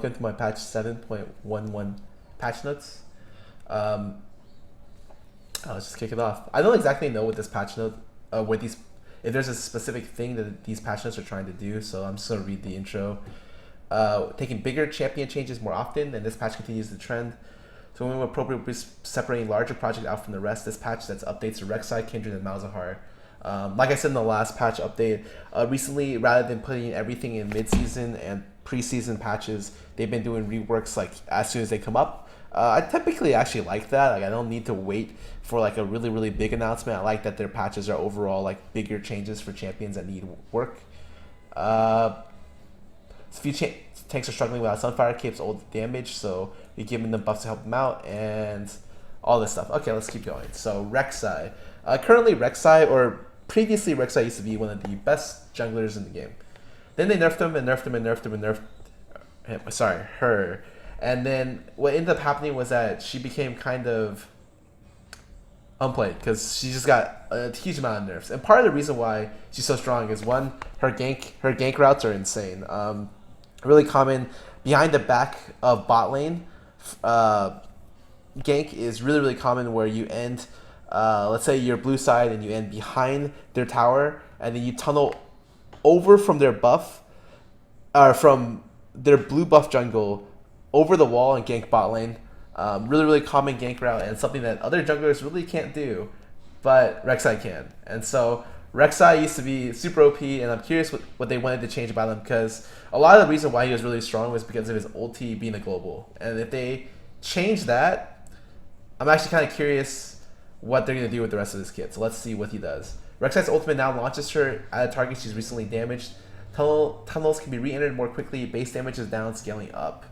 Welcome to my patch 7.11 patch notes. Let's just kick it off. I don't exactly know what this patch note, if there's a specific thing that these patch notes are trying to do, so I'm just gonna read the intro. Taking bigger champion changes more often, and this patch continues the trend. So when appropriate, we're separating larger projects out from the rest. This patch that's updates to Rek'Sai, Kindred, and Malzahar. Like I said in the last patch update, recently, rather than putting everything in mid-season and pre-season patches, they've been doing reworks like as soon as they come up. I typically actually like that. Like I don't need to wait for like a really big announcement. I like that their patches are overall like bigger changes for champions that need work. A few tanks are struggling without Sunfire Cape's old damage, so you're giving them buffs to help them out and all this stuff. Okay, let's keep going. So Rek'Sai. Currently Rek'Sai, or previously Rek'Sai, used to be one of the best junglers in the game. Then they nerfed him and nerfed him and nerfed him and nerfed him. Sorry, her. And then what ended up happening was that she became kind of unplayed because she just got a huge amount of nerfs. And part of the reason why she's so strong is one, her gank routes are insane. Really common behind the back of bot lane. Gank is really common where you end, let's say you're blue side and you end behind their tower, and then you tunnel over from their buff, or from their blue buff jungle over the wall and gank bot lane. Really common gank route, and something that other junglers really can't do, but Rek'Sai can. And so Rek'Sai used to be super OP, and I'm curious what they wanted to change about him, because a lot of the reason why he was really strong was because of his ulti being a global. And if they change that, I'm actually kind of curious what they're going to do with the rest of this kit. So let's see what he does. Rek'Sai's ultimate now launches her at a target she's recently damaged. Tunnels can be re-entered more quickly. Base damage is down, scaling up.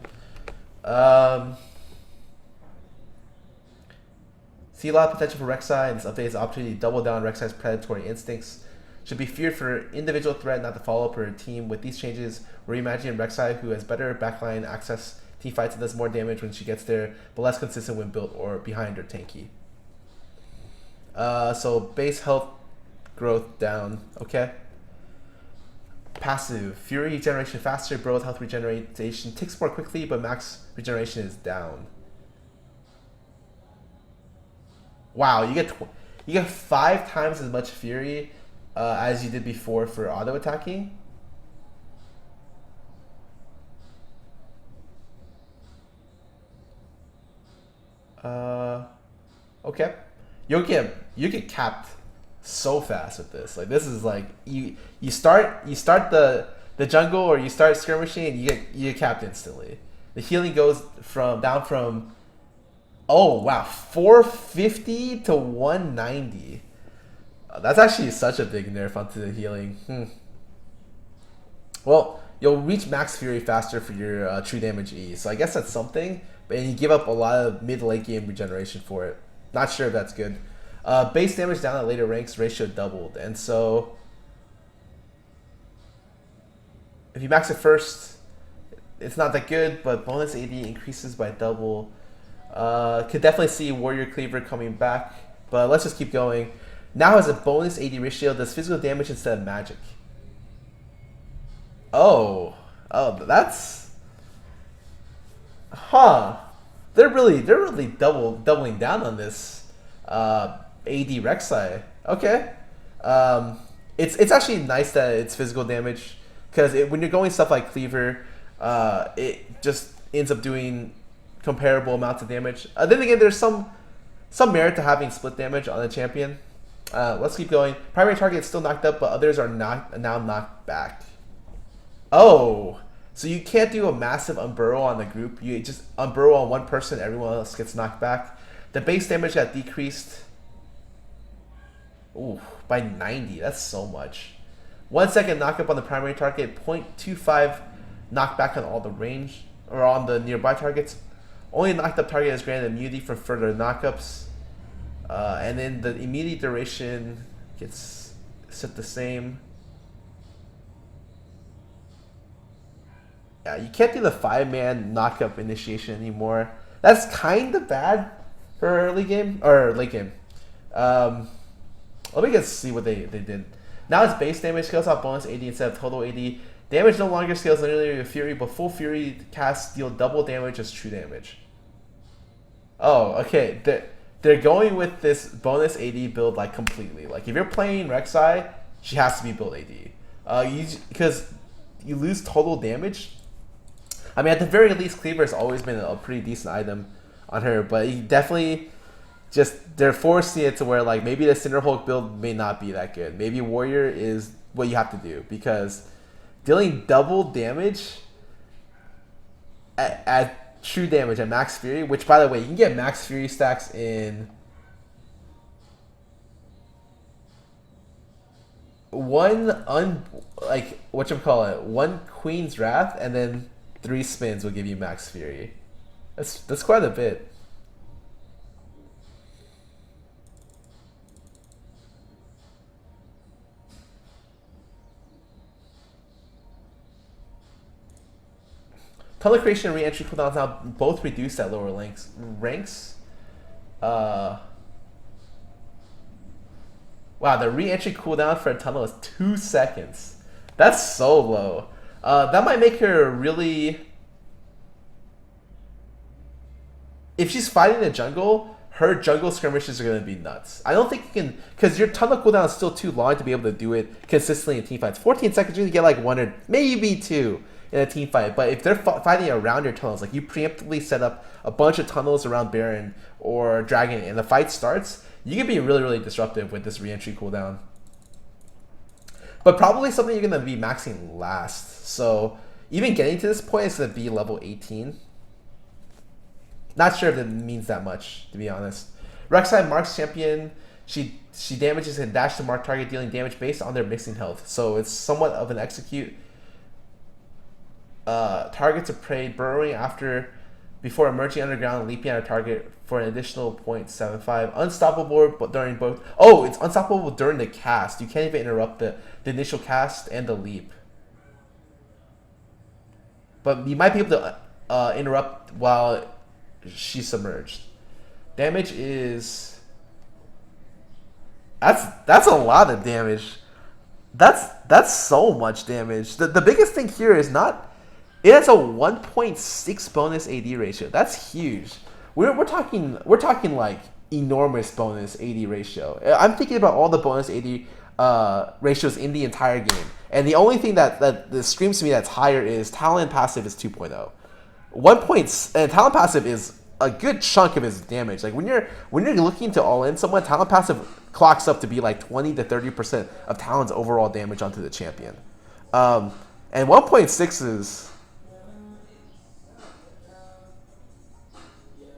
See a lot of potential for Rek'Sai, and this update is an opportunity to double down on Rek'Sai's predatory instincts. Should be feared for individual threat, not to follow up her team. With these changes, we're imagining Rek'Sai, who has better backline access, team fights, and does more damage when she gets there, but less consistent when built or behind her tanky. So base health growth down, okay. Passive, Fury regeneration faster, Bro health regeneration ticks more quickly, but max regeneration is down. Wow, you get 5 times as much Fury as you did before for auto attacking. Okay, you get capped so fast with this. Like this is like you start the jungle, or you start skirmishing, and you get capped instantly. The healing goes down from, oh wow, 450 to 190. That's actually such a big nerf onto the healing. Well, you'll reach max Fury faster for your true damage E, so I guess that's something. But you give up a lot of mid late game regeneration for it. Not sure if that's good. Base damage down at later ranks ratio doubled, and so if you max it first, it's not that good. But bonus AD increases by double. Could definitely see Warrior Cleaver coming back, but let's just keep going. Now has a bonus AD ratio, does physical damage instead of magic. Oh, that's, They're really doubling down on this AD Rek'Sai. Okay, it's actually nice that it's physical damage, because when you're going stuff like Cleaver, it just ends up doing comparable amounts of damage. Then again, there's some merit to having split damage on a champion. Let's keep going. Primary target is still knocked up, but others are now knocked back. Oh, so you can't do a massive unburrow on the group. You just unburrow on one person, everyone else gets knocked back. The base damage got decreased, by 90. That's so much. 1 second knockup on the primary target, 0.25 knockback on all the range, or on the nearby targets. Only knocked up target is granted immunity for further knockups. And then the immunity duration gets set the same. Yeah, you can't do the 5-man knockup initiation anymore. That's kind of bad for early game, or late game. Let me just see what they did. Now it's base damage, scales out bonus AD instead of total AD. Damage no longer scales linearly with Fury, but full Fury casts deal double damage as true damage. Oh, okay. They're going with this bonus AD build like completely. Like if you're playing Rek'Sai, she has to be build AD. Because you lose total damage. I mean, at the very least, Cleaver has always been a pretty decent item on her, but you definitely they're forcing it to where like maybe the Cinderhulk build may not be that good. Maybe Warrior is what you have to do because dealing double damage at true damage at max Fury, which by the way you can get max Fury stacks in one one Queen's Wrath, and then 3 spins will give you max Fury. That's quite a bit. Tunnel creation and re-entry cooldowns now both reduced at lower ranks. Wow, the re-entry cooldown for a tunnel is 2 seconds. That's so low. That might make her really... If she's fighting the jungle, her jungle skirmishes are going to be nuts. I don't think you can... Because your tunnel cooldown is still too long to be able to do it consistently in teamfights. 14 seconds, you can get like 1 or maybe 2 in a team fight. But if they're fighting around your tunnels, like you preemptively set up a bunch of tunnels around Baron or Dragon and the fight starts, you can be really, really disruptive with this re-entry cooldown. But probably something you're going to be maxing last. So even getting to this point is going to be level 18. Not sure if it means that much, to be honest. Rek'Sai marks champion. She damages and dash to mark target, dealing damage based on their mixing health. So it's somewhat of an execute. Targets of prey burrowing before emerging underground and leaping at a target for an additional 0.75. Unstoppable but during both. Oh, it's unstoppable during the cast. You can't even interrupt the initial cast and the leap. But you might be able to interrupt while she's submerged. Damage is... That's a lot of damage. That's so much damage. The biggest thing here is not... It has a 1.6 bonus AD ratio. That's huge. We're talking like enormous bonus AD ratio. I'm thinking about all the bonus AD ratios in the entire game, and the only thing that screams to me that's higher is Talon passive is 2.0. And Talon passive is a good chunk of his damage. Like when you're looking to all in someone, Talon passive clocks up to be like 20 to 30% of Talon's overall damage onto the champion. And 1.6 is...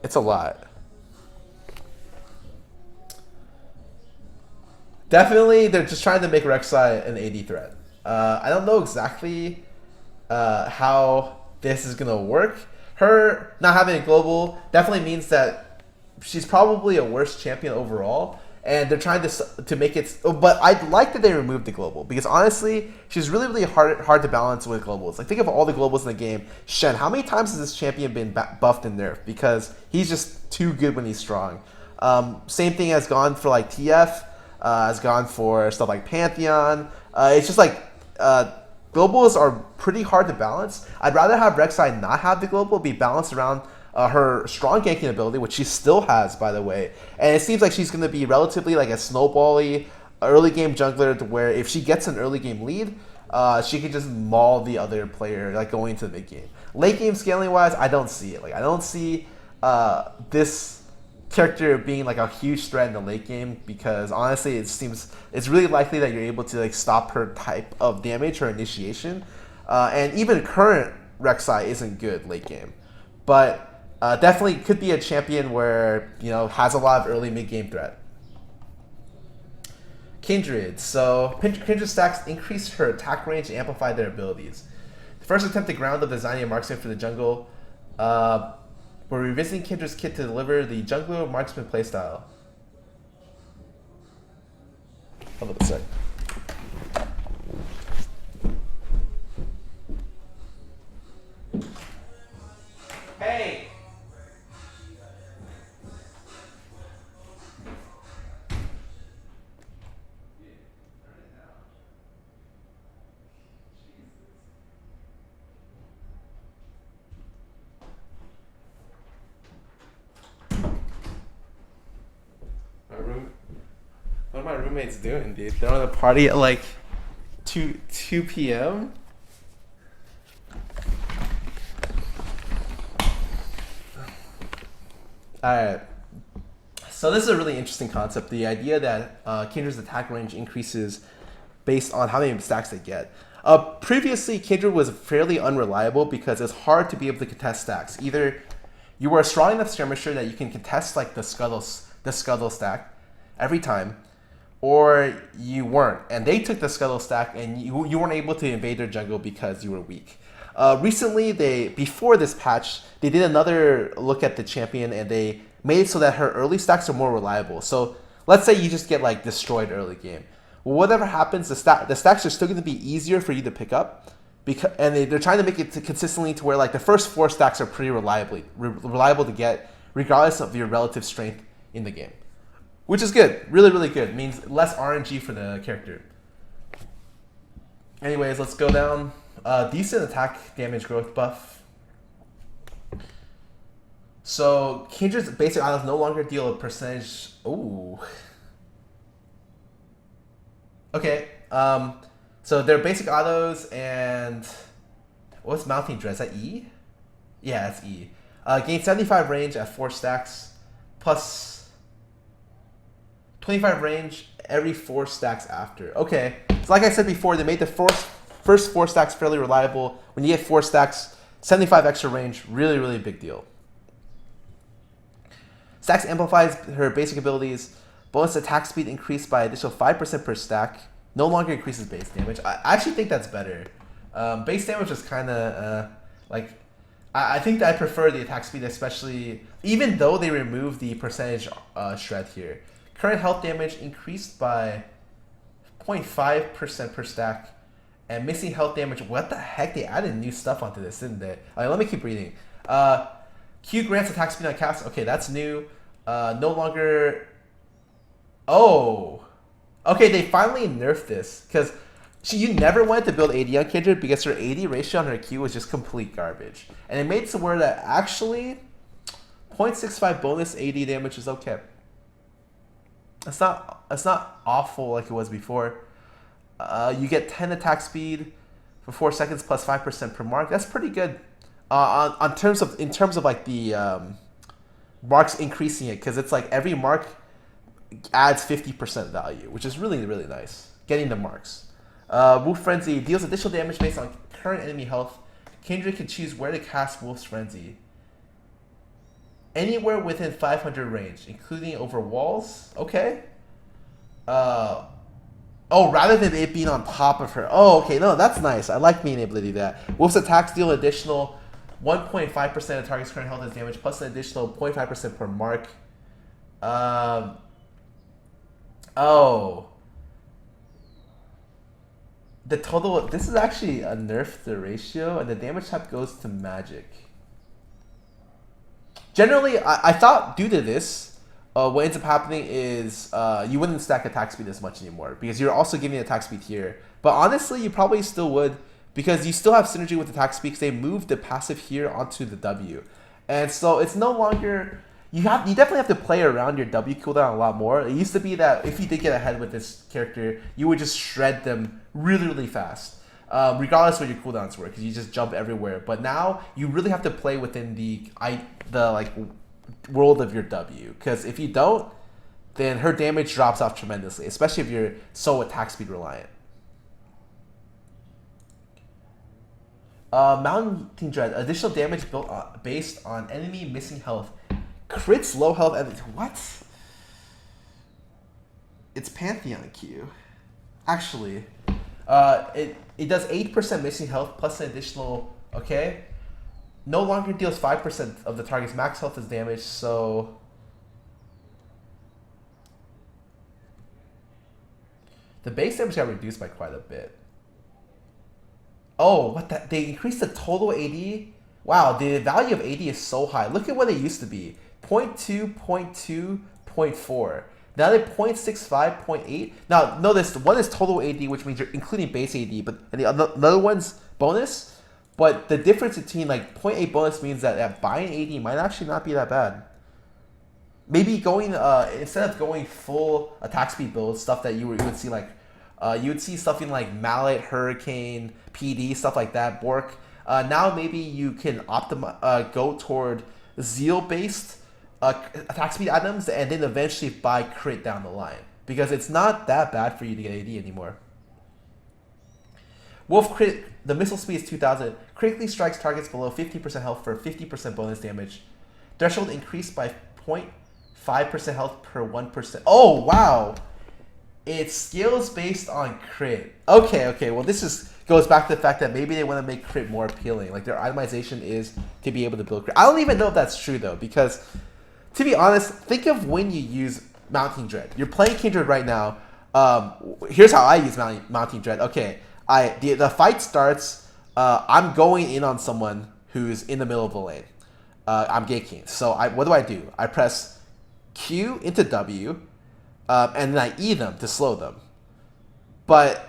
It's a lot. Definitely, they're just trying to make Rek'Sai an AD threat. I don't know exactly how this is going to work. Her not having a global definitely means that she's probably a worse champion overall. And they're trying to make it... But I'd like that they removed the global. Because honestly, she's really, really hard to balance with globals. Like, think of all the globals in the game. Shen, how many times has this champion been buffed and nerfed? Because he's just too good when he's strong. Same thing has gone for, like, TF. Has gone for stuff like Pantheon. It's just, like... globals are pretty hard to balance. I'd rather have Rek'Sai not have the global, be balanced around... her strong ganking ability, which she still has, by the way. And it seems like she's going to be relatively like a snowbally early game jungler to where if she gets an early game lead, she can just maul the other player like going into the mid game. Late game scaling wise, I don't see it. Like I don't see this character being like a huge threat in the late game because honestly, it seems it's really likely that you're able to like stop her type of damage, her initiation, and even current Rek'Sai isn't good late game, but. Definitely could be a champion where, has a lot of early mid-game threat. Kindred. So, Kindred stacks increase her attack range and amplify their abilities. The first attempt to ground up the Sion marksman for the jungle. We're revisiting Kindred's kit to deliver the jungler marksman playstyle. Hold on a sec. Hey! roommates doing, dude? They're on a party at like 2 p.m. Alright. So this is a really interesting concept. The idea that Kindred's attack range increases based on how many stacks they get. Previously, Kindred was fairly unreliable because it's hard to be able to contest stacks. Either you were a strong enough skirmisher that you can contest like the scuttle stack every time, or you weren't, and they took the scuttle stack and you weren't able to invade their jungle because you were weak. Recently, before this patch, they did another look at the champion and they made it so that her early stacks are more reliable. So let's say you just get like destroyed early game. Well, whatever happens, the stacks are still going to be easier for you to pick up, and they're trying to make it consistently to where like the first 4 stacks are pretty reliable to get, regardless of your relative strength in the game, which is good, really really good. It means less RNG for the character. Anyways, let's go down. Decent attack damage growth buff. So Kindred's basic items no longer deal a percentage. Ooh. Okay. So they're basic autos and what's mounting dread? Is that E? Yeah, it's E. Gain 75 range at 4 stacks, plus 25 range every 4 stacks after. Okay. So like I said before, they made the first 4 stacks fairly reliable. When you get 4 stacks, 75 extra range, really, really big deal. Stacks amplifies her basic abilities. Bonus attack speed increased by additional 5% per stack. No longer increases base damage. I actually think that's better. Base damage is kind of like... I think that I prefer the attack speed, especially... Even though they removed the percentage shred here. Current health damage increased by 0.5% per stack. And missing health damage... What the heck? They added new stuff onto this, didn't they? Let me keep reading. Q grants attack speed on cast. Okay, that's new. No longer... Oh, okay. They finally nerfed this because you never wanted to build AD on Kindred because her AD ratio on her Q was just complete garbage, and it made it to where that actually 0.65 bonus AD damage is okay. It's not awful like it was before. You get 10 attack speed for 4 seconds plus 5% per mark. That's pretty good. In terms of like the marks increasing it, because it's like every mark adds 50% value, which is really, really nice. Getting the marks. Wolf Frenzy deals additional damage based on current enemy health. Kindred can choose where to cast Wolf's Frenzy. Anywhere within 500 range, including over walls. Okay. Oh, rather than it being on top of her. Oh, okay. No, that's nice. I like being able to do that. Wolf's attacks deal additional 1.5% of target's current health as damage, plus an additional 0.5% per mark. Oh. The total... This is actually a nerf the ratio, and the damage type goes to magic. Generally, I thought due to this, what ends up happening is you wouldn't stack attack speed as much anymore, because you're also giving attack speed here. But honestly, you probably still would, because you still have synergy with attack speed, because they moved the passive here onto the W. And so it's no longer... You definitely have to play around your W cooldown a lot more. It used to be that if you did get ahead with this character, you would just shred them really, really fast, regardless of what your cooldowns were, because you just jump everywhere. But now you really have to play within the like world of your W, because if you don't, then her damage drops off tremendously, especially if you're so attack speed reliant. Mounting Dread, additional damage built based on enemy missing health. Crits low health and what? It's Pantheon Q. Actually, it does 8% missing health plus an additional. Okay, no longer deals 5% of the target's max health as damage. So the base damage got reduced by quite a bit. Oh, what the? They increased the total AD. Wow, the value of AD is so high. Look at what it used to be. 0.2, 0.2, 0.4. Now they're 0.65, 0.8. Now, notice one is total AD, which means you're including base AD, but the other one's bonus. But the difference between like 0.8 bonus means that buying AD might actually not be that bad. maybe going instead of going full attack speed build, stuff that you would see like you would see something like Mallet, Hurricane, PD, stuff like that, Bork. Now maybe you can go toward Zeal based attack speed items and then eventually buy crit down the line, because it's not that bad for you to get AD anymore. Wolf crit, the missile speed is 2000, critically strikes targets below 50% health for 50% bonus damage. Threshold increased by 0.5% health per 1%. Oh, wow. It scales based on crit. Okay. Well, this goes back to the fact that maybe they want to make crit more appealing. Like, their itemization is to be able to build crit. I don't even know if that's true, though, because, to be honest, think of when you use Mounting Dread. You're playing Kindred right now. Here's how I use Mounting Dread. Okay, the fight starts. I'm going in on someone who's in the middle of the lane. I'm gaking. So what do? I press Q into W, and then I E them to slow them. But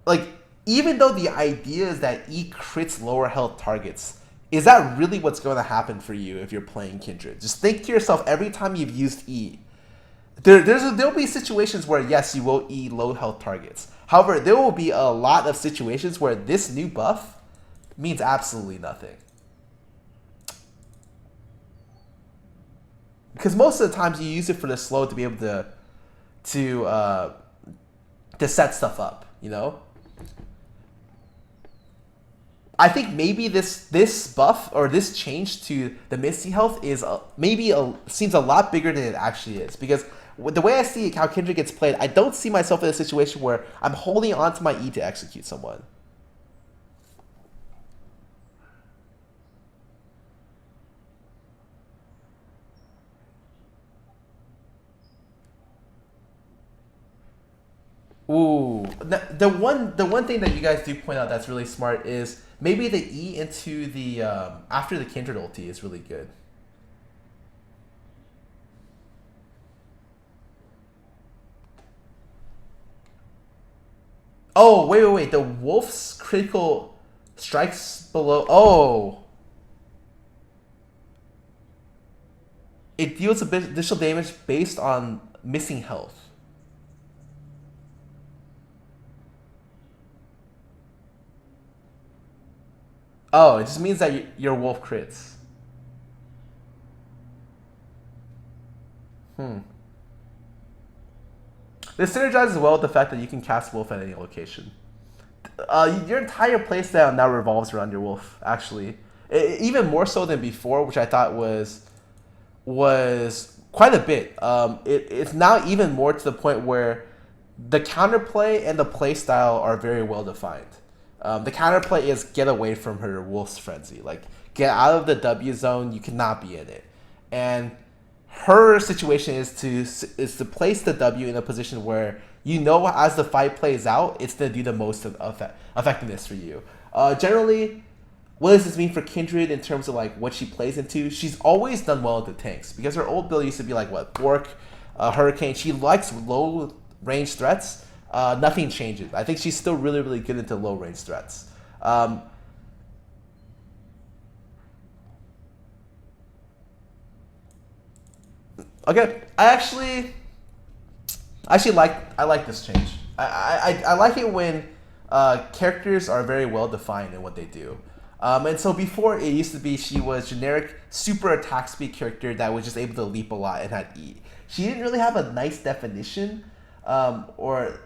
like, even though the idea is that E crits lower health targets, is that really what's going to happen for you if you're playing Kindred? Just think to yourself, every time you've used E, there'll be situations where, yes, you will E low health targets. However, there will be a lot of situations where this new buff means absolutely nothing. Because most of the times you use it for the slow to be able to set stuff up, you know? I think maybe this buff or this change to the Misty health is seems a lot bigger than it actually is, because the way I see how Kindred gets played, I don't see myself in a situation where I'm holding on to my E to execute someone. Ooh, the one thing that you guys do point out that's really smart is maybe the E into the after the Kindred ulti is really good. Oh, wait. The Wolf's critical strikes below. Oh. It deals a bit additional damage based on missing health. Oh, it just means that your Wolf crits. This synergizes well with the fact that you can cast Wolf at any location. Your entire playstyle now revolves around your Wolf, actually. Even more so than before, which I thought was quite a bit. It's now even more to the point where the counterplay and the playstyle are very well defined. The counterplay is get away from her Wolf's Frenzy. Like, get out of the W zone, you cannot be in it. And her situation is to place the W in a position where you know as the fight plays out, it's going to do the most effectiveness for you. Generally, what does this mean for Kindred in terms of like what she plays into? She's always done well with the tanks, because her old build used to be like Bork, Hurricane. She likes low range threats. Nothing changes. I think she's still really, really good into low range threats. Okay, I like this change. I like it when characters are very well defined in what they do. And so before, it used to be she was generic super attack speed character that was just able to leap a lot and had E. She didn't really have a nice definition or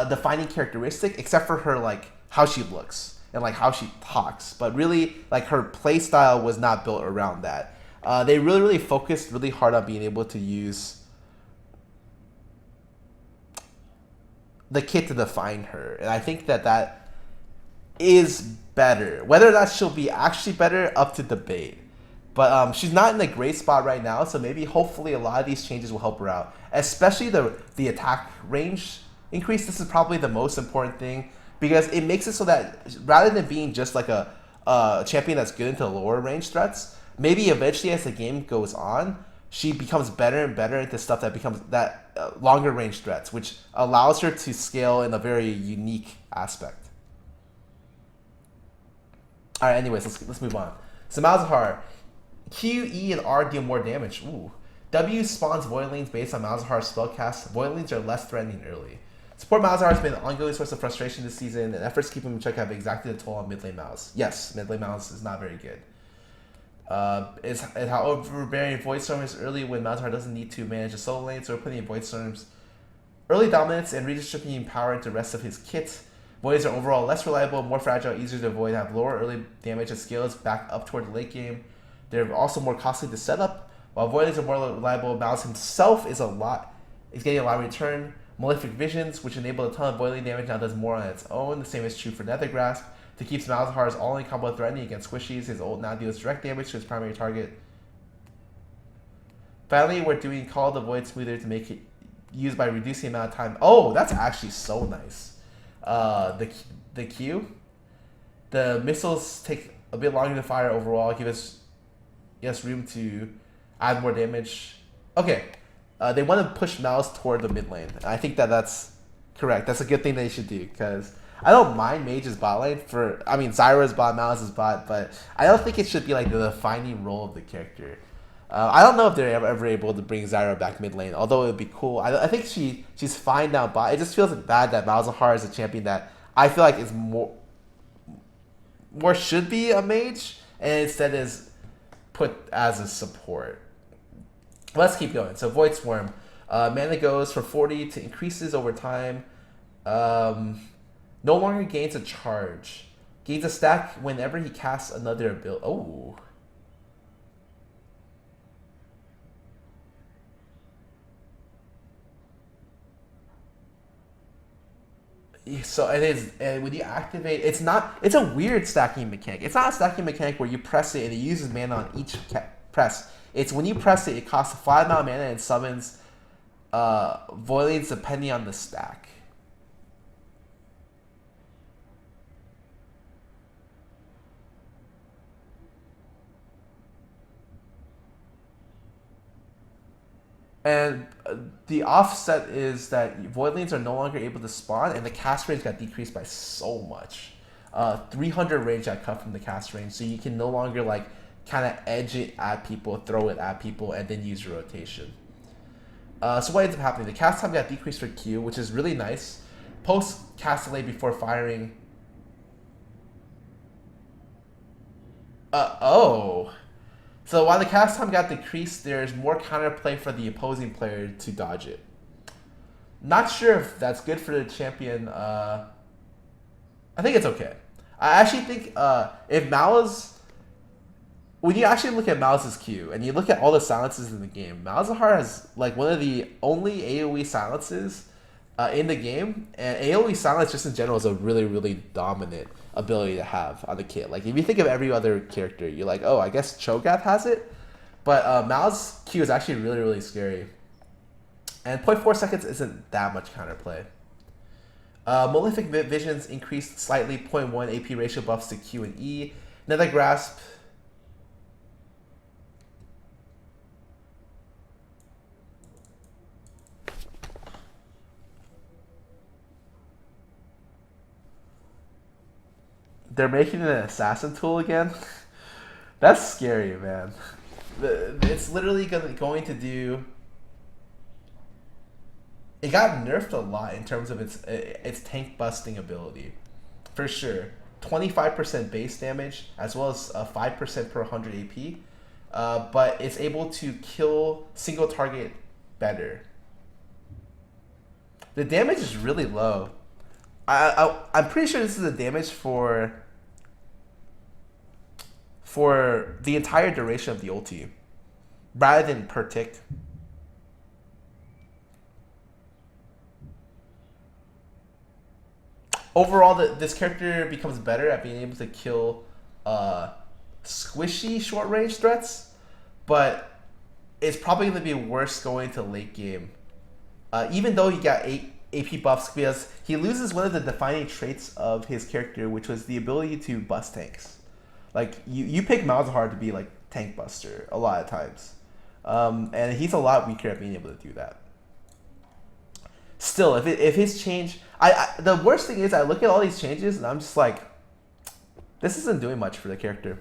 defining characteristic, except for her like how she looks and like how she talks. But really, like, her play style was not built around that. They really focused really hard on being able to use the kit to define her, and I think that is better. Whether or not she'll be actually better, up to debate. But she's not in a great spot right now, so maybe hopefully a lot of these changes will help her out, especially the attack range increase. This is probably the most important thing, because it makes it so that rather than being just like a champion that's good into lower range threats, maybe eventually as the game goes on, she becomes better and better into stuff that becomes longer range threats, which allows her to scale in a very unique aspect. All right, anyways, let's move on. So Malzahar, Q, E, and R deal more damage. Ooh. W spawns Voidlings based on Malzahar's spellcast. Voidlings are less threatening early. Support Malzahar has been an ongoing source of frustration this season, and efforts to keep him in check have exacted a toll on mid lane Malz. Yes, mid lane Malz is not very good. Is how overbearing Void Storm is early when Malzahar doesn't need to manage a solo lane, so we're putting in Void Storm's early dominance and redistributing power into the rest of his kit. Voids are overall less reliable, more fragile, easier to avoid, have lower early damage and scales back up toward the late game. They're also more costly to set up. While Voidlings are more reliable, Malz himself is getting a lot of return. Malefic Visions, which enable a ton of Voidling damage, now does more on its own. The same is true for Nether Grasp. To keep Malzahar's all-in combo threatening against squishies, his ult now deals direct damage to his primary target. Finally, we're doing Call of the Void smoother to make it used by reducing the amount of time. Oh, that's actually so nice. The Q. The missiles take a bit longer to fire overall, give us room to add more damage. Okay, they want to push Malz toward the mid lane. I think that's correct. That's a good thing they should do, because I don't mind Mage's bot lane Zyra's bot, Malz's bot, but I don't think it should be like the defining role of the character. I don't know if they're ever able to bring Zyra back mid lane, although it would be cool. I think she's fine now bot. It just feels bad that Malzahar is a champion that I feel like is more should be a mage, and instead is put as a support. Let's keep going. So Void Swarm. Mana goes from 40 to increases over time. No longer gains a charge. Gains a stack whenever he casts another ability. Oh. So it is, and when you activate, it's a weird stacking mechanic. It's not a stacking mechanic where you press it and it uses mana on each press. It's when you press it, it costs a flat amount of mana and summons Voidlings depending on the stack. And the offset is that Voidlings are no longer able to spawn, and the cast range got decreased by so much. 300 range got cut from the cast range, so you can no longer like kind of edge it at people, throw it at people, and then use your rotation. So what ends up happening? The cast time got decreased for Q, which is really nice. Post cast delay before firing. Oh. So while the cast time got decreased, there's more counterplay for the opposing player to dodge it. Not sure if that's good for the champion. I think it's okay. I actually think if Malz... When you actually look at Malz's Q, and you look at all the silences in the game, Malzahar has like one of the only AoE silences in the game, and AoE silence just in general is a really, really dominant ability to have on the kit. Like if you think of every other character, you're like, oh, I guess Cho'Gath has it, but Mal's Q is actually really, really scary. And 0.4 seconds isn't that much counterplay. Malefic Visions increased slightly, 0.1 AP ratio buffs to Q and E. Nether Grasp. They're making an assassin tool again? That's scary, man. It's literally going to do... It got nerfed a lot in terms of its tank busting ability. For sure. 25% base damage, as well as 5% per 100 AP. But it's able to kill single target better. The damage is really low. I'm pretty sure this is the damage for the entire duration of the ulti, rather than per tick. Overall, this character becomes better at being able to kill squishy short range threats, but it's probably going to be worse going to late game. Even though he got 8 AP buffs, because he loses one of the defining traits of his character, which was the ability to bust tanks. Like you pick Malzahar to be like tank buster a lot of times, and he's a lot weaker at being able to do that. Still, if his change, the worst thing is I look at all these changes and I'm just like, this isn't doing much for the character.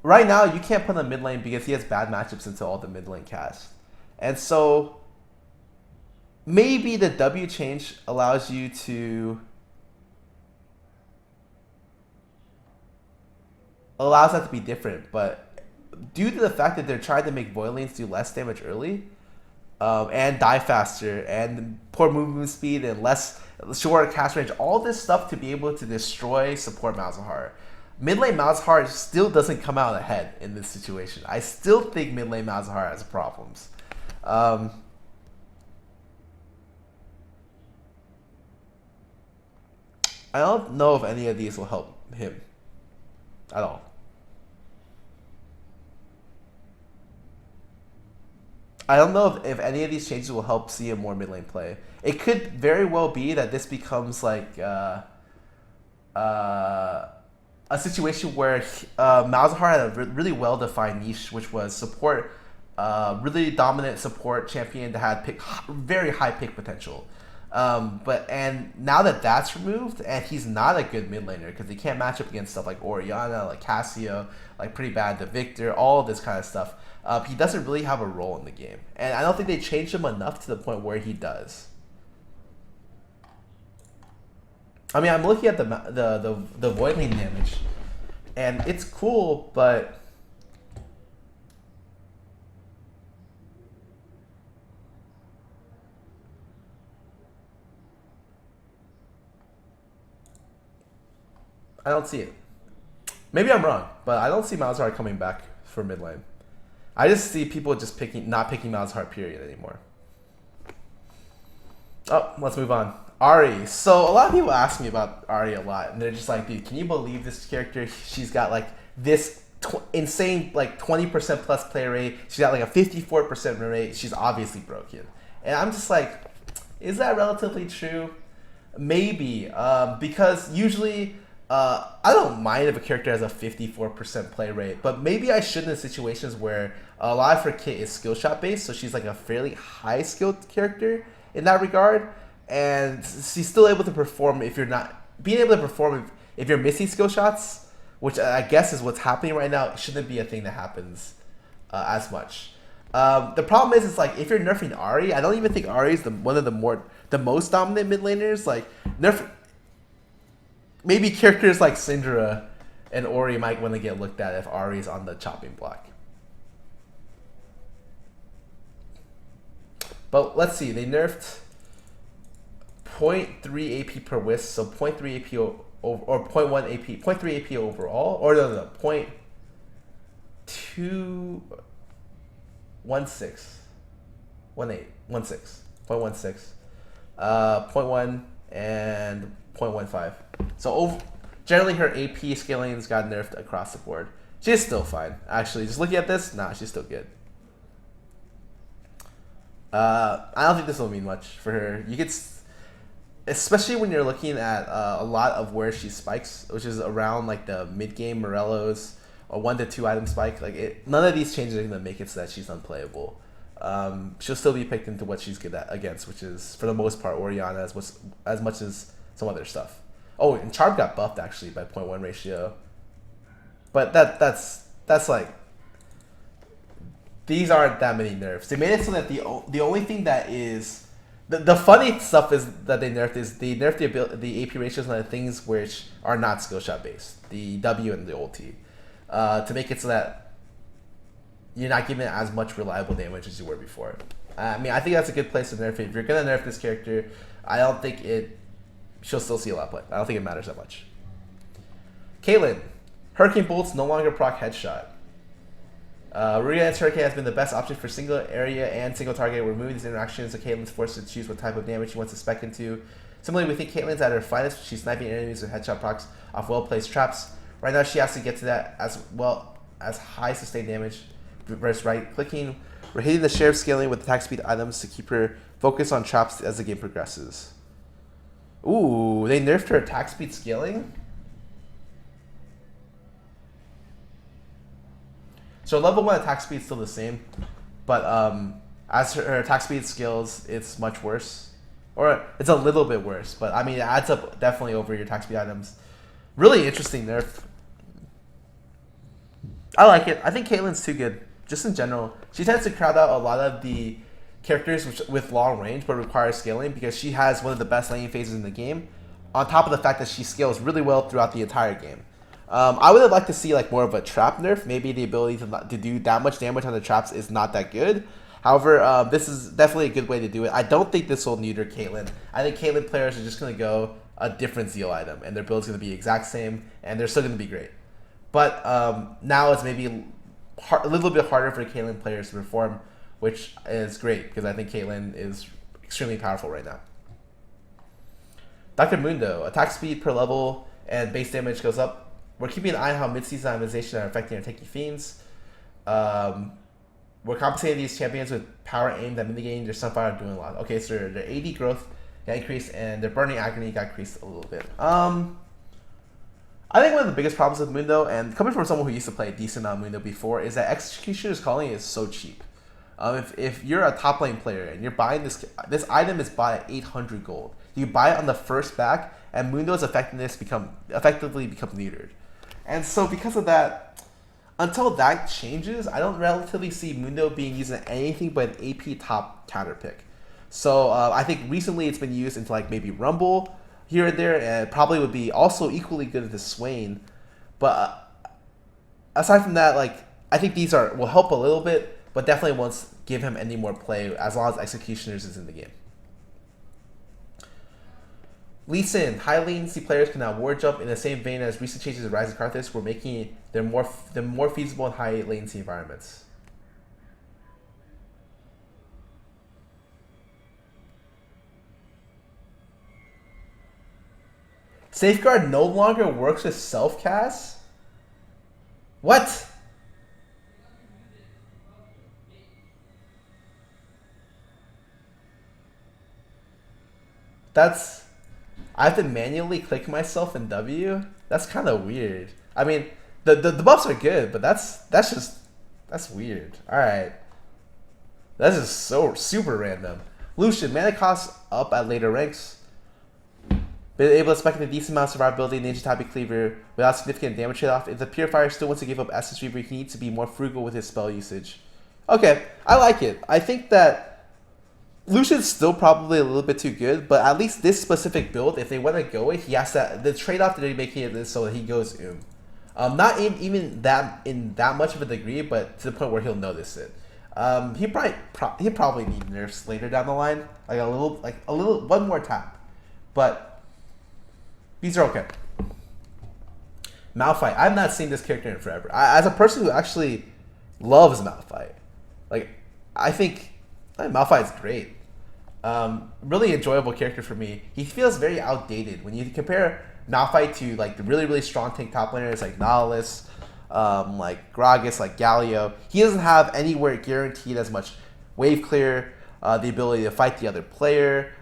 Right now, you can't put him in mid lane because he has bad matchups into all the mid lane cast. And so maybe the W change allows you to allows that to be different, but due to the fact that they're trying to make Voidlings do less damage early, and die faster, and poor movement speed, and less shorter cast range, all this stuff to be able to destroy support Malzahar. Mid lane Malzahar still doesn't come out ahead in this situation. I still think mid lane Malzahar has problems. I don't know if any of these will help him at all. I don't know if any of these changes will help see a more mid lane play. It could very well be that this becomes like a situation where Malzahar had a really well-defined niche, which was support, really dominant support champion that had very high pick potential. And now that that's removed, and he's not a good mid laner because he can't match up against stuff like Orianna, like Cassio, like pretty bad the Victor, all of this kind of stuff. He doesn't really have a role in the game, and I don't think they changed him enough to the point where he does. I mean, I'm looking at the Voidling damage, and it's cool, but I don't see it. Maybe I'm wrong, but I don't see Malzahar coming back for mid lane. I just see people just not picking Malzahar period anymore. Oh, let's move on. Ahri. So a lot of people ask me about Ahri a lot, and they're just like, dude, can you believe this character? She's got like this insane like 20% plus play rate. She's got like a 54% win rate. She's obviously broken. And I'm just like, is that relatively true? Maybe, because usually I don't mind if a character has a 54% play rate, but maybe I shouldn't in situations where a lot of her kit is skill shot based, so she's like a fairly high skilled character in that regard, and she's still able to perform if you're not being able to perform if you're missing skill shots, which I guess is what's happening right now. It shouldn't be a thing that happens as much. The problem is like if you're nerfing Ahri, I don't even think Ahri is one of the most dominant mid laners. Like maybe characters like Syndra and Ori might want to get looked at if Ahri's on the chopping block. But let's see, they nerfed 0.3 AP per wisp, so 0.3 AP or 0.1 AP, 0.3 AP overall, or no, 0.216, 0.1 and 0.15. So generally her AP scaling's got nerfed across the board. She's still fine, actually. Just looking at this, nah, she's still good. I don't think this will mean much for her. You could, especially when you're looking at a lot of where she spikes, which is around like the mid game Morello's or 1 to 2 item spike. Like none of these changes are gonna make it so that she's unplayable. She'll still be picked into what she's good at against, which is for the most part Orianna as much as some other stuff. Oh, and Charm got buffed actually by 0.1 ratio, but that's like. These aren't that many nerfs. They made it so that the only thing that is the funny stuff is that they nerfed the AP ratios on the things which are not skill shot based, the W and the ulti, to make it so that you're not giving it as much reliable damage as you were before. I mean, I think that's a good place to nerf it. If you're gonna nerf this character, I don't think she'll still see a lot of play. I don't think it matters that much. Caitlyn, Hurricane Bolt's no longer proc headshot. Radiant's Hurricane has been the best option for single area and single target. Removing these interactions, so Caitlyn's forced to choose what type of damage she wants to spec into. Similarly, we think Caitlyn's at her finest. She's sniping enemies with headshot procs off well-placed traps. Right now, she has to get to that as well as high sustained damage versus right-clicking. We're hitting the share of scaling with attack speed items to keep her focused on traps as the game progresses. Ooh, they nerfed her attack speed scaling? So level 1 attack speed is still the same, but as her attack speed scales, it's much worse. Or it's a little bit worse, but I mean, it adds up definitely over your attack speed items. Really interesting nerf. I like it. I think Caitlyn's too good, just in general. She tends to crowd out a lot of the characters with long range but require scaling because she has one of the best laning phases in the game. On top of the fact that she scales really well throughout the entire game. I would have liked to see like more of a trap nerf. Maybe the ability to do that much damage on the traps is not that good. However, this is definitely a good way to do it. I don't think this will neuter Caitlyn. I think Caitlyn players are just going to go a different Zeal item, and their build's going to be the exact same, and they're still going to be great. But now it's maybe a little bit harder for Caitlyn players to perform, which is great because I think Caitlyn is extremely powerful right now. Dr. Mundo, attack speed per level and base damage goes up. We're keeping an eye on how mid-season itemization are affecting our tanky fiends. We're compensating these champions with power aimed at minigating their Sunfire are doing a lot. Okay, so their AD growth got increased and their burning agony got increased a little bit. I think one of the biggest problems with Mundo, and coming from someone who used to play a decent amount of Mundo before, is that Executioner's Calling is so cheap. If you're a top lane player and you're buying this item is bought at 800 gold. You buy it on the first back, and Mundo's effectiveness effectively becomes neutered. And so because of that, until that changes, I don't relatively see Mundo being used in anything but an AP top counter pick. So I think recently it's been used into like maybe Rumble here and there, and it probably would be also equally good into Swain. But aside from that, like I think these will help a little bit, but definitely won't give him any more play as long as Executioners is in the game. Lee Sin, high latency players can now ward jump in the same vein as recent changes in Rise of Karthus. We're making them more feasible in high latency environments. Safeguard no longer works with self-cast? What? I have to manually click myself in W? That's kind of weird. I mean, the buffs are good, but that's weird. Alright. That's just so super random. Lucian, mana cost up at later ranks. Been able to spec in a decent amount of survivability Ninja Tabi Cleaver without significant damage trade-off. If the Purifier still wants to give up Essence Reaver, he needs to be more frugal with his spell usage. Okay, I like it. I think that Lucian's still probably a little bit too good, but at least this specific build, if they want to go it, he has to. The trade-off that they're making it is so that he goes not even that in that much of a degree, but to the point where he'll notice it. He probably need nerfs later down the line, like a little one more tap, but these are okay. Malphite, I've not seen this character in forever. As a person who actually loves Malphite, like I think Malphite's great. Really enjoyable character for me. He feels very outdated when you compare Malphite to like the really strong tank top laners like Nautilus, like Gragas, like Galio. He doesn't have anywhere guaranteed as much wave clear, the ability to fight the other player,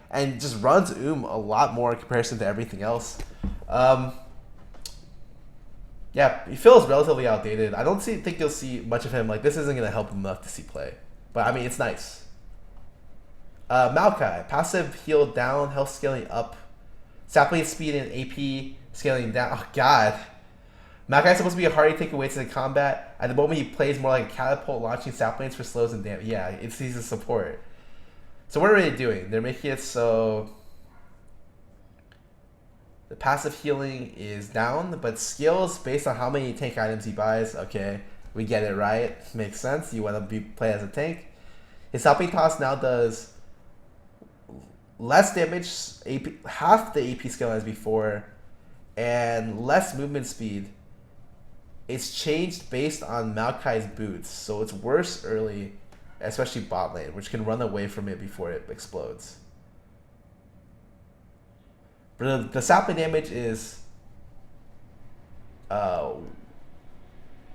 and just runs a lot more in comparison to everything else. Yeah, he feels relatively outdated. I don't think you'll see much of him. Like this isn't gonna help him enough to see play, but I mean it's nice. Maokai, passive heal down, health scaling up, sapling speed and AP scaling down. Oh god. Maokai's supposed to be a hardy takeaway to the combat. At the moment he plays more like a catapult launching saplings for slows and damage. Yeah, he's a support. So what are they doing? They're making it so the passive healing is down, but scales based on how many tank items he buys. Okay, we get it, right? Makes sense. You want to play as a tank. His helping toss now does less damage, half the AP scale as before, and less movement speed. It's changed based on Maokai's boots, so it's worse early, especially bot lane, which can run away from it before it explodes. But the sapling damage is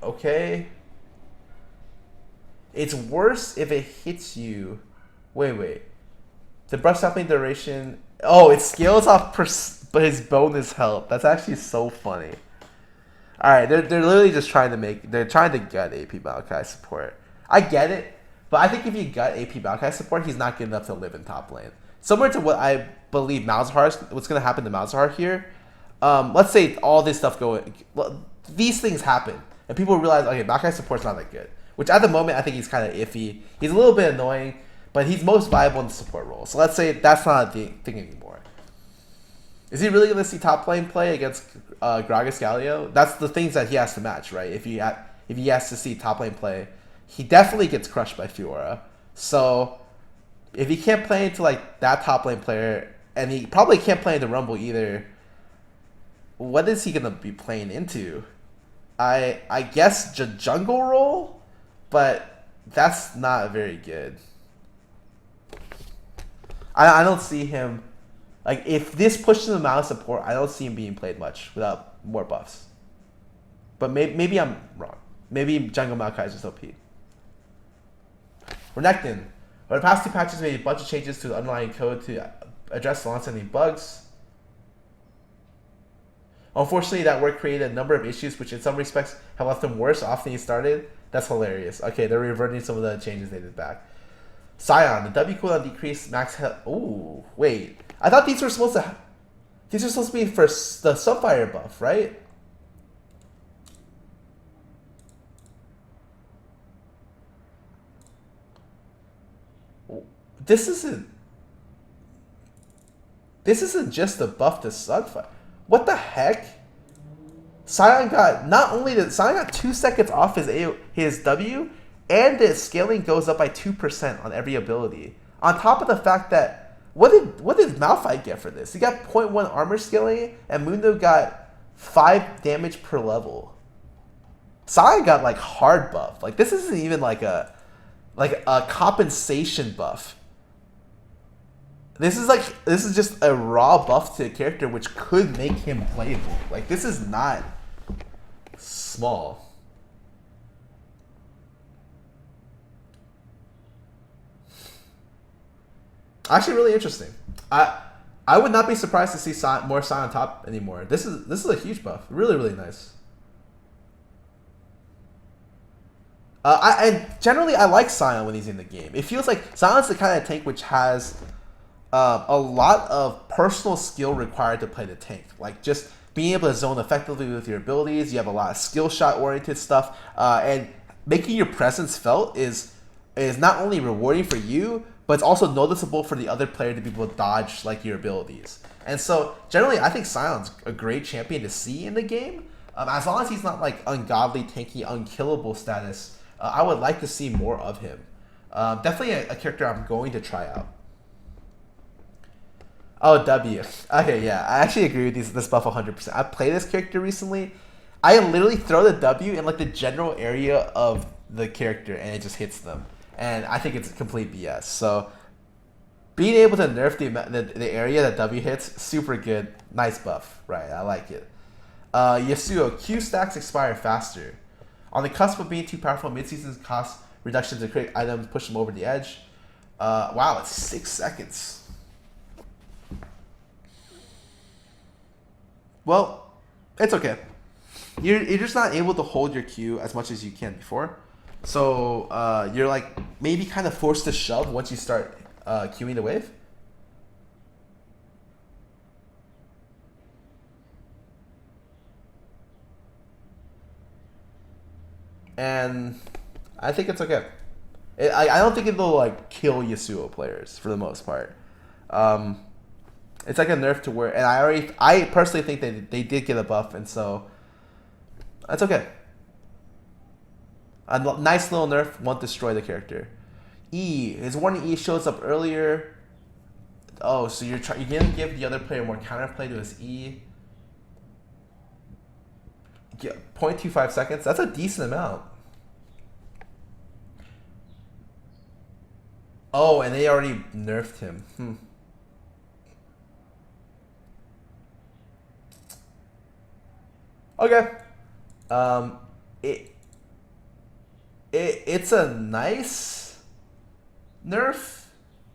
okay. It's worse if it hits you. Wait. The brush sapling duration. Oh, it scales off his bonus health. That's actually so funny. All right, they're literally just trying to gut AP Maokai support. I get it, but I think if you gut AP Maokai support, he's not good enough to live in top lane. Similar to what I believe what's going to happen to Malzahar here. Let's say all this stuff these things happen, and people realize, okay, Maokai support's not that good. which at the moment I think he's kind of iffy. He's a little bit annoying, but he's most viable in the support role. So let's say that's not a thing anymore. Is he really going to see top lane play against Gragas Galio? That's the things that he has to match, right? If he has to see top lane play, he definitely gets crushed by Fiora. So if he can't play into like that top lane player, and he probably can't play into Rumble either, what is he gonna be playing into? I guess jungle role, but that's not very good. I don't see him, like, if this pushes him out of support, I don't see him being played much without more buffs. But maybe I'm wrong. Maybe jungle Maokai is just OP. Renekton. Over the past 2 patches, made a bunch of changes to the underlying code to address long-standing bugs. Unfortunately, that work created a number of issues which in some respects have left them worse off than he started. That's hilarious. Okay, they're reverting some of the changes they did back. Sion, the W cooldown decreased max health. Ooh, wait. I thought these were supposed to be for the Sunfire buff, right? This isn't just a buff to Sunfire. What the heck? Sion got 2 seconds off his W, and the scaling goes up by 2% on every ability. On top of the fact that what did Malphite get for this? He got 0.1 armor scaling, and Mundo got 5 damage per level. Sion got like hard buff. Like this isn't even like a compensation buff. This is just a raw buff to a character which could make him playable. Like this is not small. Actually, really interesting. I would not be surprised to see more Sion on top anymore. This is a huge buff. Really, really nice. I generally like Sion when he's in the game. It feels like Sion's the kind of tank which has a lot of personal skill required to play the tank. Like just being able to zone effectively with your abilities. You have a lot of skill shot oriented stuff, and making your presence felt is not only rewarding for you, but it's also noticeable for the other player to be able to dodge like your abilities. And so generally, I think Sion's a great champion to see in the game. As long as he's not like ungodly, tanky, unkillable status, I would like to see more of him. Definitely a character I'm going to try out. Oh, W. Okay, yeah. I actually agree with this buff 100%. I played this character recently. I literally throw the W in like the general area of the character and it just hits them. And I think it's complete BS. So being able to nerf the area that W hits, super good. Nice buff. Right, I like it. Yasuo, Q stacks expire faster. On the cusp of being too powerful, mid-season cost reduction to create items push them over the edge. Wow, it's 6 seconds. Well, it's okay. You're just not able to hold your Q as much as you can before. So you're like maybe kind of forced to shove once you start queuing the wave. And I think it's okay. I don't think it'll like kill Yasuo players for the most part. It's like a nerf to where, and I personally think that they did get a buff, and so that's okay. A nice little nerf won't destroy the character. E, his warning E shows up earlier. Oh, so you're gonna give the other player more counterplay to his E. Yeah, 0.25 seconds. That's a decent amount. Oh, and they already nerfed him. Okay. It's a nice nerf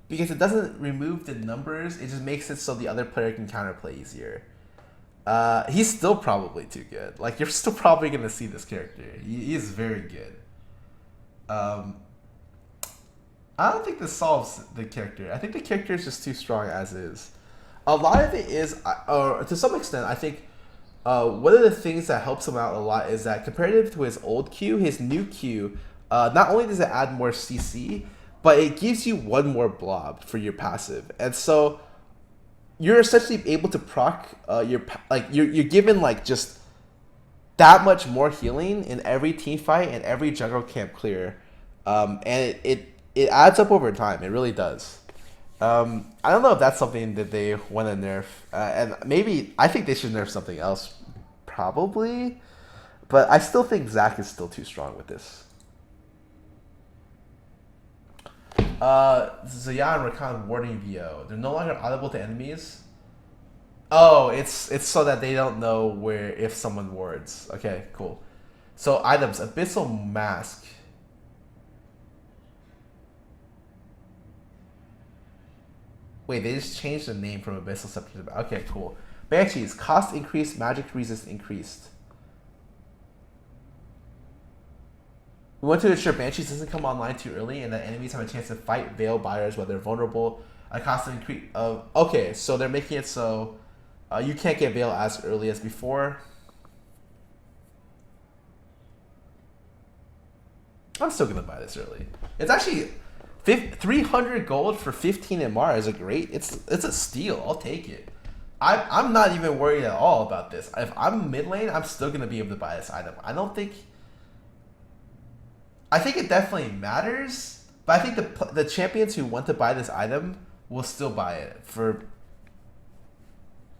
because it doesn't remove the numbers. It just makes it so the other player can counterplay easier. He's still probably too good. Like you're still probably gonna see this character. He is very good. I don't think this solves the character. I think the character is just too strong as is. A lot of it is, or to some extent, I think one of the things that helps him out a lot is that comparative to his old Q, his new Q not only does it add more CC, but it gives you one more blob for your passive, and so you're essentially able to proc you're given like just that much more healing in every team fight and every jungle camp clear, and it adds up over time. It really does. I don't know if that's something that they want to nerf, and maybe I think they should nerf something else, probably, but I still think Zac is still too strong with this. Sion and Rakan warding VO. They're no longer audible to enemies. Oh, it's so that they don't know where if someone wards. Okay, cool. So items, Abyssal Mask. Wait, they just changed the name from Abyssal Scepter to... Okay, cool. Banshees, cost increased, magic resist increased. We want to ensure Banshees doesn't come online too early and that enemies have a chance to fight Veil buyers while they're vulnerable. A cost increase of... Okay, so they're making it so you can't get Veil as early as before. I'm still going to buy this early. It's actually... 300 gold for 15 MR is a great... It's a steal. I'll take it. I'm not even worried at all about this. If I'm mid lane, I'm still going to be able to buy this item. I don't think... I think it definitely matters, but I think the champions who want to buy this item will still buy it for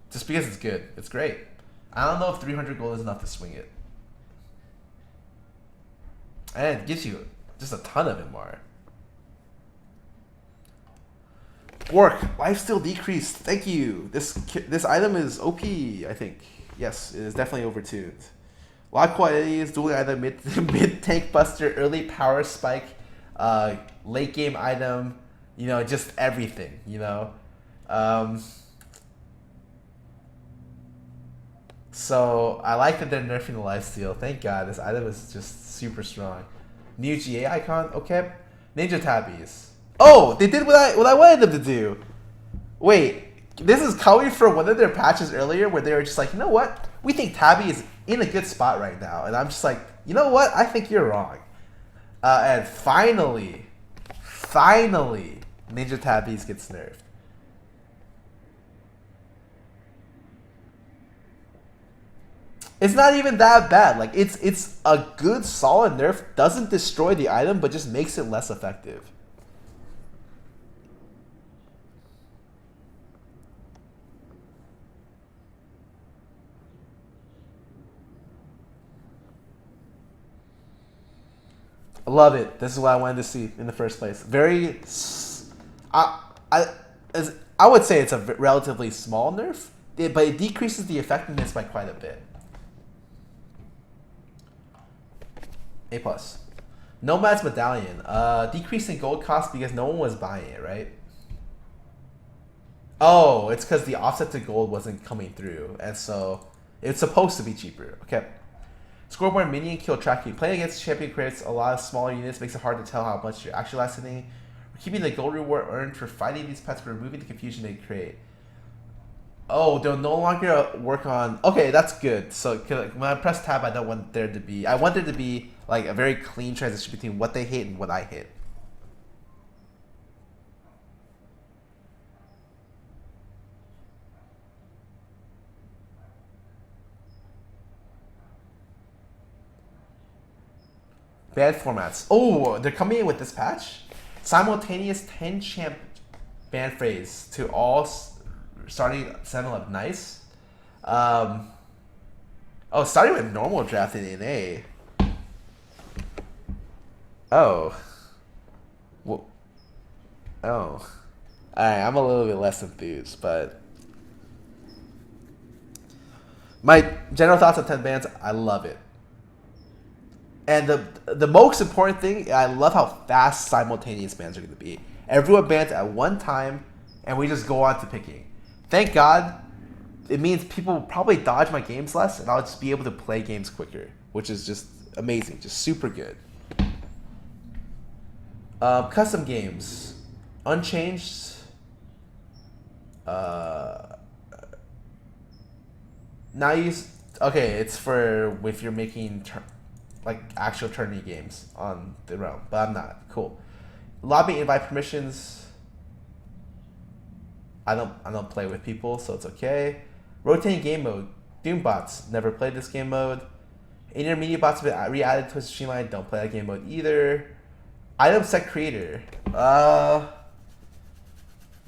just because it's good. It's great. I don't know if 300 gold is enough to swing it, and it gives you just a ton of MR. Work lifesteal decreased. Thank you. This item is OP. I think yes, it is definitely overtuned. Lock quality is dueling either mid tank buster, early power spike, late game item, you know, just everything, you know. So I like that they're nerfing the lifesteal. Thank God, this item is just super strong. New GA icon, okay. Ninja tabbies. Oh, they did what I wanted them to do. Wait, this is coming from one of their patches earlier where they were just like, you know what? We think Tabby is in a good spot right now. And I'm just like, you know what? I think you're wrong. And finally, Ninja Tabbies gets nerfed. It's not even that bad. Like, it's a good, solid nerf. Doesn't destroy the item, but just makes it less effective. I love it. This is what I wanted to see in the first place. Very, I would say it's a relatively small nerf, but it decreases the effectiveness by quite a bit. A+. Nomad's Medallion. Decrease in gold cost because no one was buying it, right? Oh, it's because the offset to gold wasn't coming through, and so it's supposed to be cheaper. Okay. Scoreboard minion kill tracking. Playing against champion creates a lot of smaller units, makes it hard to tell how much you're actually lasting. We're keeping the gold reward earned for fighting these pets, but removing the confusion they create. Oh, they'll no longer work on... Okay, that's good. So when I press tab, I don't want there to be... I want there to be like a very clean transition between what they hit and what I hit. Bad formats. Oh, they're coming in with this patch. Simultaneous 10 champ ban phrase to all starting 7 up. Nice. Oh, starting with normal draft in NA. Oh. Well, oh. Alright, I'm a little bit less enthused, but my general thoughts on 10 bans, I love it. And the most important thing, I love how fast simultaneous bans are going to be. Everyone bans at one time, and we just go on to picking. Thank God, it means people will probably dodge my games less, and I'll just be able to play games quicker, which is just amazing, just super good. Custom games. Unchanged. Now you... Okay, it's for if you're making... like actual tourney games on the realm, but I'm not. Cool. Lobby invite permissions. I don't play with people, so it's okay. Rotating game mode. Doombots. Never played this game mode. Intermediate bots have been re-added to the streamline. Don't play that game mode either. Item set creator.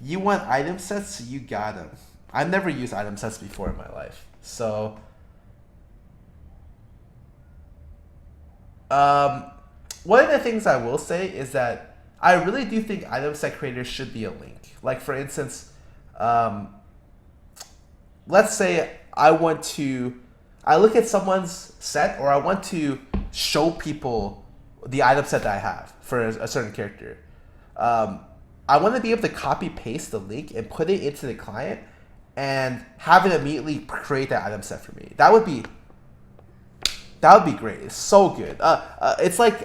You want item sets? You got them. I've never used item sets before in my life, so one of the things I will say is that I really do think item set creators should be a link. Like for instance, let's say I look at someone's set, or I want to show people the item set that I have for a certain character. I want to be able to copy paste the link and put it into the client and have it immediately create that item set for me. That would be great. It's so good. It's like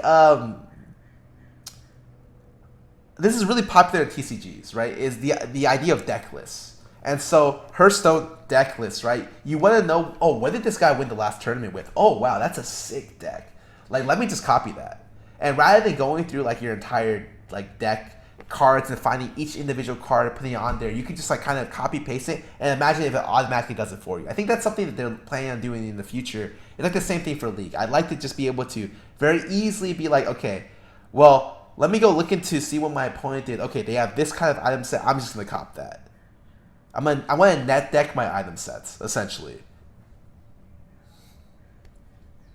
this is really popular in TCGs, right? Is the idea of deck lists. And so Hearthstone deck lists, right? You want to know, oh, what did this guy win the last tournament with? Oh, wow, that's a sick deck. Like, let me just copy that. And rather than going through like your entire like deck cards and finding each individual card and putting it on there, you can just like kind of copy paste it and imagine if it automatically does it for you. I think that's something that they're planning on doing in the future. It's like the same thing for League. I'd like to just be able to very easily be like, okay, well, let me go look into see what my opponent did. Okay, they have this kind of item set. I'm just gonna cop that. I want to net deck my item sets essentially,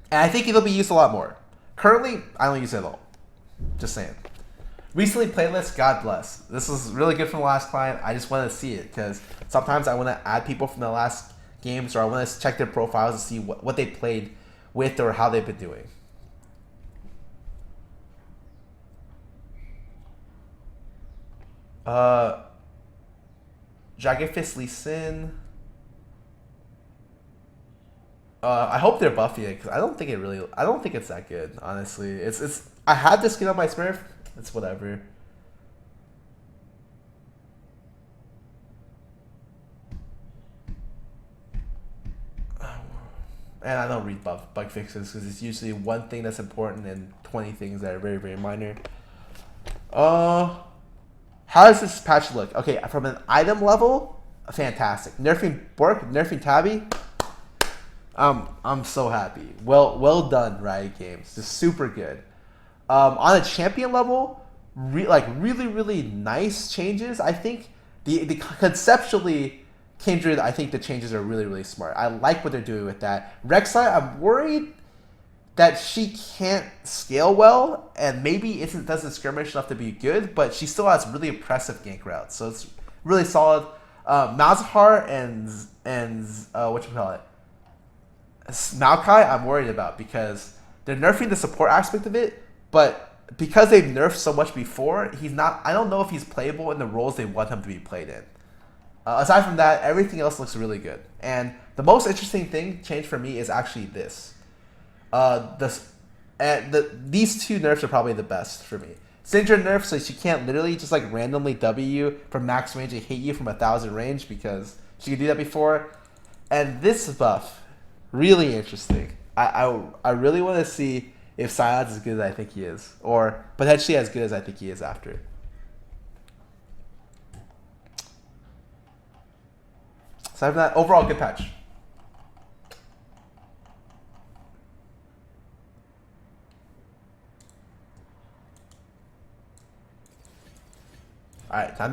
and I think it'll be used a lot more. Currently, I don't use it at all. Just saying. Recently playlist, God bless. This was really good from the last client. I just want to see it because sometimes I want to add people from the last games, or I want to check their profiles to see what they played with or how they've been doing. Dragon Fist Lee Sin. I hope they're buffing it because I don't think it's that good. Honestly, it's. I had this skin on my Smurf. It's whatever. And I don't read bug fixes because it's usually one thing that's important and 20 things that are very, very minor. How does this patch look? Okay, from an item level, fantastic. Nerfing Bork, nerfing Tabby. I'm so happy. Well done, Riot Games. Just super good. On a champion level, really nice changes. I think the conceptually, Kindred, I think the changes are really smart. I like what they're doing with that. Rek'Sai, I'm worried that she can't scale well, and maybe doesn't skirmish enough to be good, but she still has really impressive gank routes, so it's really solid. Malzahar and whatchamacallit, Maokai, I'm worried about because they're nerfing the support aspect of it, but because they've nerfed so much before, he's not. I don't know if he's playable in the roles they want him to be played in. Aside from that, everything else looks really good. And the most interesting thing change for me is actually this. These two nerfs are probably the best for me. Syndra nerf, so she can't literally just like randomly W you from max range and hit you from 1,000 range because she could do that before. And this buff, really interesting. I really want to see if Sion's as good as I think he is, or potentially as good as I think he is after. Aside from that, overall good patch. All right, time.